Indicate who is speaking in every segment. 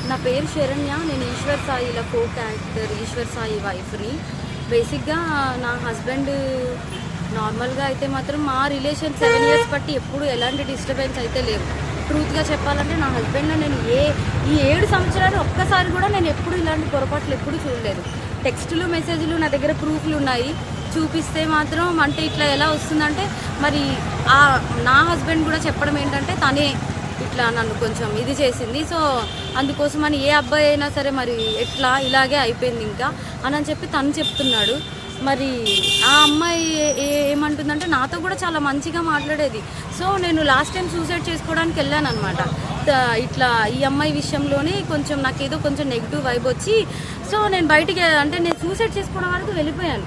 Speaker 1: నా పేరు శరణ్య. నేను ఈశ్వర్ సాయిల కో క్యారెక్టర్ ఈశ్వర్ సాయి వైఫ్ని. బేసిక్గా నా హస్బెండ్ నార్మల్గా అయితే మాత్రం మా రిలేషన్ 7 years బట్టి ఎప్పుడు ఎలాంటి డిస్టర్బెన్స్ అయితే లేవు. ట్రూత్గా చెప్పాలంటే నా హస్బెండ్లో నేను ఈ 7 సంవత్సరాలు ఒక్కసారి కూడా నేను ఎప్పుడు ఇలాంటి పొరపాట్లు ఎప్పుడు చూడలేదు. టెక్స్టులు మెసేజ్లు నా దగ్గర ప్రూఫ్లు ఉన్నాయి. చూపిస్తే మాత్రం అంటే ఇట్లా ఎలా వస్తుందంటే మరి నా హస్బెండ్ కూడా చెప్పడం ఏంటంటే తనే ఇట్లా నన్ను కొంచెం ఇది చేసింది. సో అందుకోసమని ఏ అబ్బాయి అయినా సరే మరి ఎట్లా ఇలాగే అయిపోయింది ఇంకా అని చెప్పి తను చెప్తున్నాడు. మరి ఆ అమ్మాయి ఏమంటుందంటే నాతో కూడా చాలా మంచిగా మాట్లాడేది. సో నేను లాస్ట్ టైం సూసైడ్ చేసుకోవడానికి వెళ్ళాను అనమాట. ఇట్లా ఈ అమ్మాయి విషయంలోనే కొంచెం నాకేదో కొంచెం నెగిటివ్ వైబ్ వచ్చి సో నేను బయటికి అంటే నేను సూసైడ్ చేసుకోవడం వరకు వెళ్ళిపోయాను.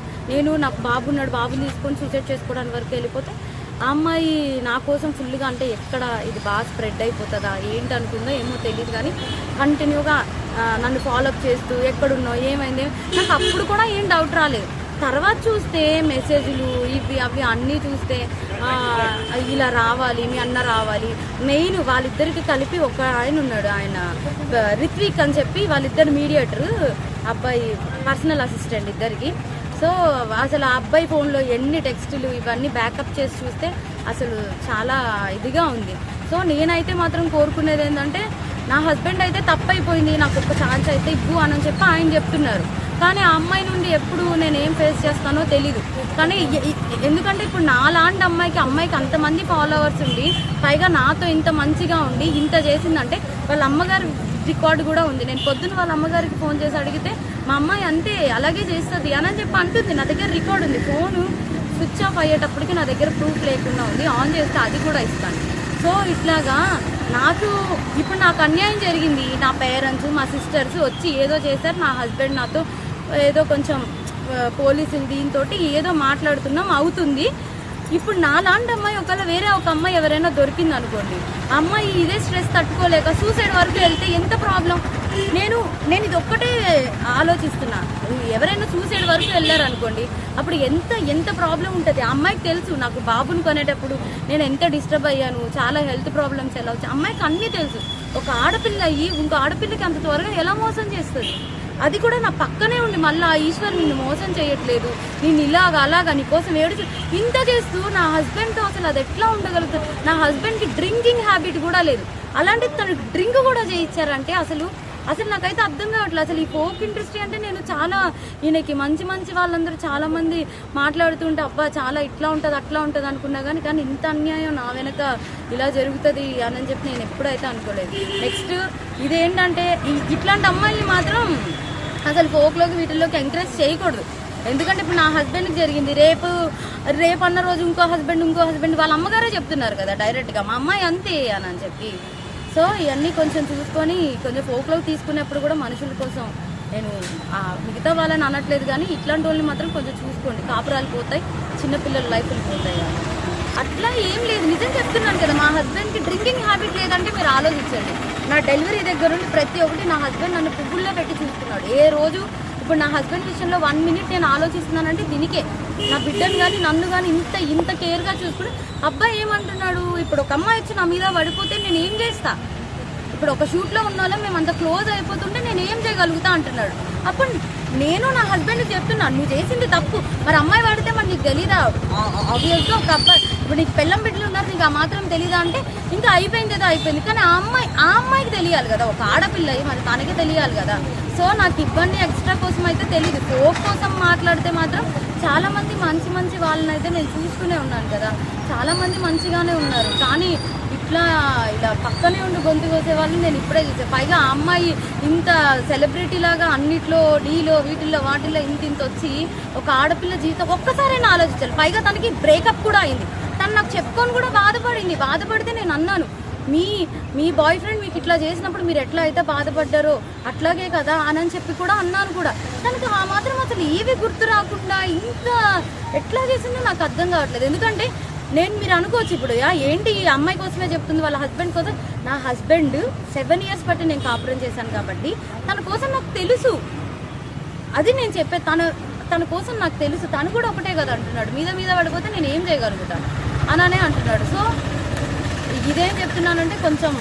Speaker 1: నాకు బాబు ఉన్నాడు, బాబుని తీసుకొని సూసైడ్ చేసుకోవడానికి వరకు వెళ్ళిపోతే ఆ అమ్మాయి నా కోసం ఫుల్గా అంటే ఎక్కడ ఇది బాగా స్ప్రెడ్ అయిపోతుందా ఏంటి అనుకుందో ఏమో తెలియదు కానీ కంటిన్యూగా నన్ను ఫాలోఅప్ చేస్తూ ఎక్కడున్నావు ఏమైంది నాకు అప్పుడు కూడా ఏం డౌట్ రాలేదు. తర్వాత చూస్తే మెసేజ్లు ఇవి అవి అన్నీ చూస్తే ఇలా రావాలి, మీ అన్న రావాలి. మెయిన్ వాళ్ళిద్దరికి కలిపి ఒక ఆయన ఉన్నాడు, ఆయన రిత్విక్ అని చెప్పి వాళ్ళిద్దరు మీడియేటర్, అబ్బాయి పర్సనల్ అసిస్టెంట్ ఇద్దరికి. సో అసలు ఆ అబ్బాయి ఫోన్లో ఎన్ని టెక్స్టులు ఇవన్నీ బ్యాకప్ చేసి చూస్తే అసలు చాలా ఇదిగా ఉంది. సో నేనైతే మాత్రం కోరుకునేది ఏంటంటే నా హస్బెండ్ అయితే తప్పైపోయింది, నాకు ఒక ఛాన్స్ అయితే ఇవ్వు అని చెప్పి ఆయన చెప్తున్నారు. కానీ ఆ అమ్మాయి నుండి ఎప్పుడు నేను ఏం ఫేస్ చేస్తానో తెలీదు. కానీ ఎందుకంటే ఇప్పుడు నాలాంటి అమ్మాయికి అంతమంది ఫాలోవర్స్ ఉండి పైగా నాతో ఇంత మంచిగా ఉండి ఇంత చేసిందంటే వాళ్ళ అమ్మగారు రికార్డు కూడా ఉంది. నేను పొద్దున్న వాళ్ళ అమ్మగారికి ఫోన్ చేసి అడిగితే మా అమ్మాయి అంతే అలాగే చేస్తుంది అని చెప్పి అంటుంది. నా దగ్గర రికార్డు ఉంది. ఫోను స్విచ్ ఆఫ్ అయ్యేటప్పటికి నా దగ్గర ప్రూఫ్ లేకుండా ఉంది. ఆన్ చేస్తే అది కూడా ఇస్తాను. సో ఇట్లాగా ఇప్పుడు నాకు అన్యాయం జరిగింది. నా పేరెంట్స్ మా సిస్టర్స్ వచ్చి ఏదో చేశారు. నా హస్బెండ్ నాతో ఏదో కొంచెం పోలీసులు దీంతో ఏదో మాట్లాడుతున్నాం అవుతుంది. ఇప్పుడు నాలాంటి అమ్మాయి ఒకవేళ వేరే ఒక అమ్మాయి ఎవరైనా దొరికింది అనుకోండి, అమ్మాయి ఇదే స్ట్రెస్ తట్టుకోలేక సూసైడ్ వరకు వెళ్తే ఎంత ప్రాబ్లం. నేను ఇది ఒక్కటే ఆలోచిస్తున్నా. ఎవరైనా సూసైడ్ వరకు వెళ్ళారు అనుకోండి అప్పుడు ఎంత ప్రాబ్లం ఉంటుంది. ఆ అమ్మాయికి తెలుసు నాకు బాబుని కొనేటప్పుడు నేను ఎంత డిస్టర్బ్ అయ్యాను, చాలా హెల్త్ ప్రాబ్లమ్స్ ఎలా వచ్చాయి అమ్మాయికి అన్నీ తెలుసు. ఒక ఆడపిల్ల అయ్యి ఇంకో ఆడపిల్లకి అంత త్వరగా ఎలా మోసం చేస్తుంది. అది కూడా నా పక్కనే ఉండి మళ్ళీ ఈశ్వర్ నిన్ను మోసం చేయట్లేదు, నేను అలాగా నీకోసం ఏడుచు ఇంత చేస్తూ నా హస్బెండ్తో అసలు అది ఎట్లా ఉండగలుగుతుంది. నా హస్బెండ్కి డ్రింకింగ్ హ్యాబిట్ కూడా లేదు, అలాంటిది తను డ్రింక్ కూడా చేయించారంటే అసలు నాకైతే అర్థం కావట్లేదు. అసలు ఈ ఫోక్ ఇండస్ట్రీ అంటే నేను చాలా ఈయనకి మంచి వాళ్ళందరూ చాలామంది మాట్లాడుతుంటే అబ్బా చాలా ఇట్లా ఉంటుంది అట్లా ఉంటుంది అనుకున్నా కానీ ఇంత అన్యాయం నా వెనక ఇలా జరుగుతుంది అని చెప్పి నేను ఎప్పుడైతే అనుకోలేదు. నెక్స్ట్ ఇదేంటంటే ఇట్లాంటి అమ్మాయిని మాత్రం అసలు ఫోక్లోకి వీటిల్లోకి ఎంకరేజ్ చేయకూడదు. ఎందుకంటే ఇప్పుడు నా హస్బెండ్కి జరిగింది, రేపు అన్న రోజు ఇంకో హస్బెండ్ వాళ్ళ అమ్మగారే చెప్తున్నారు కదా డైరెక్ట్గా మా అమ్మాయి అంతే అని చెప్పి. సో ఇవన్నీ కొంచెం చూసుకొని కొంచెం ఫోక్లోకి తీసుకునేప్పుడు కూడా మనుషుల కోసం నేను మిగతా వాళ్ళని అనట్లేదు కానీ ఇట్లాంటి వాళ్ళని మాత్రం కొంచెం చూసుకోండి. కాపురాలు పోతాయి, చిన్నపిల్లల లైఫ్లు పోతాయి. అట్లా ఏం లేదు, నిజం చెప్తున్నాను కదా. మా హస్బెండ్కి డ్రింకింగ్ హ్యాబిట్ లేదంటే మీరు ఆలోచించండి. నా డెలివరీ దగ్గర నుండి ప్రతి ఒక్కటి నా హస్బెండ్ నన్ను పువ్వుల్లో పెట్టి చూస్తున్నాడు. ఏ రోజు ఇప్పుడు నా హస్బెండ్ విషయంలో 1 minute నేను ఆలోచిస్తున్నానంటే దీనికే. నా బిడ్డను కానీ నన్ను కానీ ఇంత కేర్గా చూసుకుని అబ్బాయి ఏమంటున్నాడు, ఇప్పుడు ఒక అమ్మాయి వచ్చి నా మీద పడిపోతే నేను ఏం చేస్తా, ఇప్పుడు ఒక షూట్లో ఉన్న వాళ్ళం మేము అంత క్లోజ్ అయిపోతుంటే నేను ఏం చేయగలుగుతా అంటున్నాడు. అప్పుడు నేను నా హస్బెండ్కి చెప్తున్నాను నువ్వు చేసింది తప్పు, మరి అమ్మాయి వాడితే మరి నీకు తెలీదా. ఆబ్వియస్గా ఒక అబ్బాయి ఇప్పుడు నీకు పెళ్ళం బిడ్డలు ఉన్నారు నీకు ఆ మాత్రం తెలీదా అంటే ఇంకా అయిపోయింది. కానీ ఆ అమ్మాయికి తెలియాలి కదా, ఒక ఆడపిల్ల మరి తనకి తెలియాలి కదా. సో నాకు ఇబ్బంది ఎక్స్ట్రా కోసం అయితే తెలియదు. ఫోక్ కోసం మాట్లాడితే మాత్రం చాలామంది మంచి వాళ్ళని అయితే నేను చూసుకునే ఉన్నాను కదా, చాలామంది మంచిగానే ఉన్నారు. కానీ ఇలా పక్కనే ఉండి గొంతు కోసే వాళ్ళని నేను ఇప్పుడే చూసాను. పైగా ఆ అమ్మాయి ఇంత సెలబ్రిటీ లాగా అన్నిట్లో డీలో వీటిల్లో వాటిల్లో ఇంత వచ్చి ఒక ఆడపిల్ల జీవితం ఒక్కసారైనా ఆలోచించాలి. పైగా తనకి బ్రేకప్ కూడా అయింది. తను నాకు చెప్పుకొని కూడా బాధపడితే నేను అన్నాను మీ బాయ్ ఫ్రెండ్ మీకు ఇట్లా చేసినప్పుడు మీరు ఎట్లా అయితే బాధపడ్డారో అట్లాగే కదా అని చెప్పి కూడా అన్నాను కూడా. తనకి ఆ మాత్రం అసలు ఏవి గుర్తు రాకుండా ఇంత ఎట్లా చేసిందో నాకు అర్థం కావట్లేదు. ఎందుకంటే మీరు అనుకోవచ్చు ఇప్పుడు ఏంటి ఈ అమ్మాయి కోసమే చెప్తుంది వాళ్ళ హస్బెండ్ కోసం. నా హస్బెండ్ 7 years బట్టి నేను కాపురం చేశాను కాబట్టి తన కోసం నాకు తెలుసు. అది నేను చెప్పే తన కోసం నాకు తెలుసు. తను కూడా ఒకటే కదా అంటున్నాడు, మీద పడిపోతే నేను ఏం చేయగలుగుతాను అనే అంటున్నాడు. సో ఇదేం చెప్తున్నానంటే కొంచెం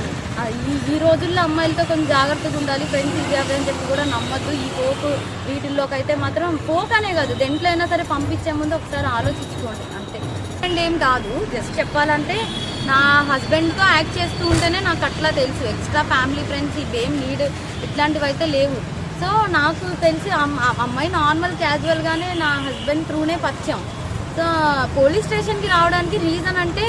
Speaker 1: ఈ రోజుల్లో అమ్మాయిలతో కొంచెం జాగ్రత్తగా ఉండాలి. ఫ్రెండ్స్ ఇది అవి అని చెప్పి కూడా నమ్మద్దు. ఈ ఫోక్ వీటిల్లోకి అయితే మాత్రం ఫోక్ అనే కాదు, దేంట్లో అయినా సరే పంపించే ముందు ఒకసారి ఆలోచించుకోండి అంతే. అండ్ ఏం కాదు, జస్ట్ చెప్పాలంటే నా హస్బెండ్తో యాక్ట్ చేస్తూ ఉంటేనే నాకు అట్లా తెలుసు. ఎక్స్ట్రా ఫ్యామిలీ ఫ్రెండ్స్ ఇవేం నీడ్ ఇట్లాంటివి అయితే లేవు. సో నాకు తెలిసి అమ్మాయి నార్మల్ క్యాజువల్గానే నా హస్బెండ్ త్రూనే పరిచయం. సో పోలీస్ స్టేషన్కి రావడానికి రీజన్ అంటే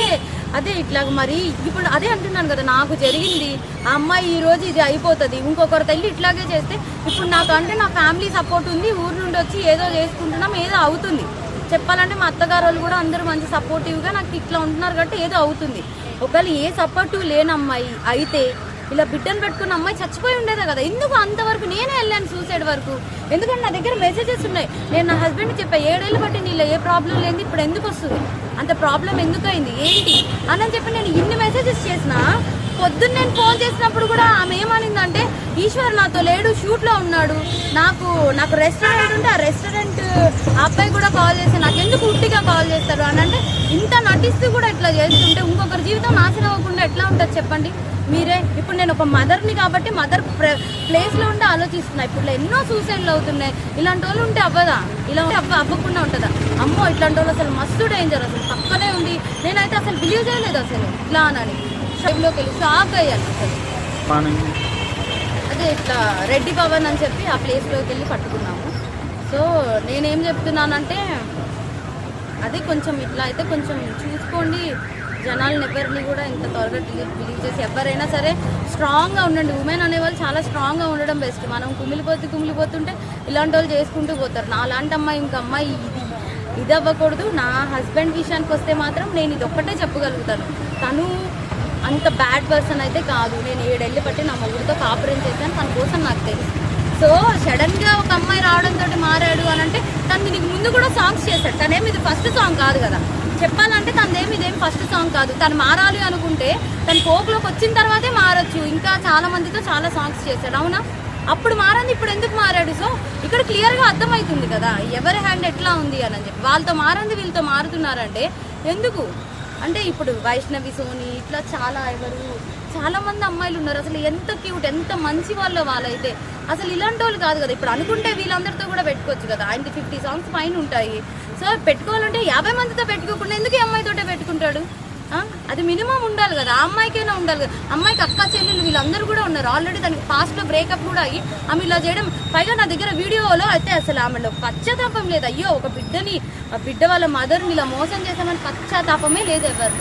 Speaker 1: అదే ఇట్లా మరి ఇప్పుడు అదే అంటున్నాను కదా, నాకు జరిగింది ఆ అమ్మాయి ఈరోజు ఇది అయిపోతుంది, ఇంకొకరు తల్లి ఇట్లాగే చేస్తే ఇప్పుడు నాకు అంటే నా ఫ్యామిలీ సపోర్ట్ ఉంది, ఊరు నుండి వచ్చి ఏదో చేసుకుంటున్నాం, ఏదో అవుతుంది. చెప్పాలంటే మా అత్తగారు వాళ్ళు కూడా అందరూ మంచి సపోర్టివ్గా నాకు ఇట్లా ఉంటున్నారు కాబట్టి ఏదో అవుతుంది. ఒకవేళ ఏ సపోర్టివ్ లేని అమ్మాయి అయితే ఇలా బిడ్డను పెట్టుకున్న అమ్మాయి చచ్చిపోయి ఉండేదే కదా. ఎందుకు అంతవరకు నేనే వెళ్ళాను సూసైడ్ వరకు? ఎందుకంటే నా దగ్గర మెసేజెస్ ఉన్నాయి. నేను నా హస్బెండ్కి చెప్పా 7 ఏళ్ళు బట్టి నీలో ఏ ప్రాబ్లం లేదు, ఇప్పుడు ఎందుకు వస్తుంది, అంత ప్రాబ్లం ఎందుకు అయింది ఏంటి అని చెప్పి నేను ఇన్ని మెసేజెస్ చేసినా పొద్దున్న నేను ఫోన్ చేసినప్పుడు కూడా ఆమె ఏమనిందంటే ఈశ్వర్ నాతో లేడు, షూట్లో ఉన్నాడు, నాకు రెస్టారెంట్ ఉంటే ఆ రెస్టారెంట్ అబ్బాయి కూడా కాల్ చేసి నాకు ఎందుకు ఉట్టిగా కాల్ చేస్తారు అని అంటే, ఇంత నటిస్తూ కూడా ఇట్లా చేస్తుంటే ఇంకొకరి జీవితం నాశనం అవ్వకుండా ఎట్లా ఉంటుంది చెప్పండి మీరే. ఇప్పుడు నేను ఒక మదర్ని కాబట్టి మదర్ ప్లేస్లో ఉండి ఆలోచిస్తున్నా. ఇప్పుడు ఎన్నో సూసైడ్లు అవుతున్నాయి. ఇలాంటి వాళ్ళు ఉంటే అవ్వదా? ఇలా అవ్వకుండా ఉంటుందా? అమ్మో ఇట్లాంటి వాళ్ళు అసలు మస్తు డేంజర్. అసలు పక్కనే ఉంది. నేనైతే అసలు బిలీవ్ చేయలేదు అసలు ఇట్లా అని. షాప్లోకి వెళ్ళి షాక్ అయ్యాను అసలు. అదే ఇట్లా రెడ్డి భవన్ అని చెప్పి ఆ ప్లేస్లోకి వెళ్ళి పట్టుకున్నాము. సో నేనేం చెప్తున్నానంటే అదే కొంచెం ఇట్లా అయితే కొంచెం చూసుకోండి. జనాలను ఎవరిని కూడా ఇంత త్వరగా బిలీవ్ చేసి ఎవరైనా సరే స్ట్రాంగ్గా ఉండండి. ఉమెన్ అనేవాళ్ళు చాలా స్ట్రాంగ్గా ఉండడం బెస్ట్. మనం కుమిలిపోతుంటే ఇలాంటి వాళ్ళు చేసుకుంటూ పోతారు. నా లాంటి అమ్మాయి ఇంక అమ్మాయి ఇది అవ్వకూడదు. నా హస్బెండ్ విషయానికి వస్తే మాత్రం నేను ఇది ఒక్కటే చెప్పగలుగుతాను, తను అంత బ్యాడ్ పర్సన్ అయితే కాదు. నేను 7 ఏళ్ళు బట్టి నా మొగుడితో కాపురం చేశాను, తన కోసం నాకు తెలుసు. సో సడన్గా ఒక అమ్మాయి రావడంతో మారాడు అని అంటే తను దీనికి ముందు కూడా సాంగ్స్ చేశాడు. తనేమి ఇది ఫస్ట్ సాంగ్ కాదు కదా. చెప్పాలంటే ఇదేం ఫస్ట్ సాంగ్ కాదు. తను మారాలి అనుకుంటే తను ఫోక్లోకి వచ్చిన తర్వాతే మారచ్చు. ఇంకా చాలా మందితో చాలా సాంగ్స్ చేశాడు, అవునా? అప్పుడు మారంది, ఇప్పుడు ఎందుకు మారాడు? సో ఇక్కడ క్లియర్గా అర్థమవుతుంది కదా ఎవరి హ్యాండ్ ఎట్లా ఉంది అని చెప్పి. వాళ్ళతో మారంది వీళ్ళతో మారుతున్నారంటే ఎందుకు అంటే ఇప్పుడు వైష్ణవి, సోని ఇట్లా చాలా మంది అమ్మాయిలు ఉన్నారు. అసలు ఎంత క్యూట్, ఎంత మంచి వాళ్ళైతే అసలు ఇలాంటి వాళ్ళు కాదు కదా. ఇప్పుడు అనుకుంటే వీళ్ళందరితో కూడా పెట్టుకోవచ్చు కదా. ఆయనకి 50 సాంగ్స్ పైన ఉంటాయి. సో పెట్టుకోవాలంటే 50 మందితో పెట్టుకోకుండా ఎందుకు ఈ అమ్మాయితోటే పెట్టుకుంటాడు? అది మినిమం ఉండాలి కదా, ఆ అమ్మాయికైనా ఉండాలి కదా. అమ్మాయికి అక్క చెల్లెలు వీళ్ళందరూ కూడా ఉన్నారు. ఆల్రెడీ తనకి పాస్ట్లో బ్రేకప్ కూడా అయ్యి ఆమె ఇలా చేయడం. పైగా నా దగ్గర వీడియోలో అయితే అసలు ఆమెలో పశ్చాత్తాపం లేదు. అయ్యో ఒక బిడ్డ వాళ్ళ మదర్ని ఇలా మోసం చేసామని పశ్చాత్తాపమే లేదు ఎవరు.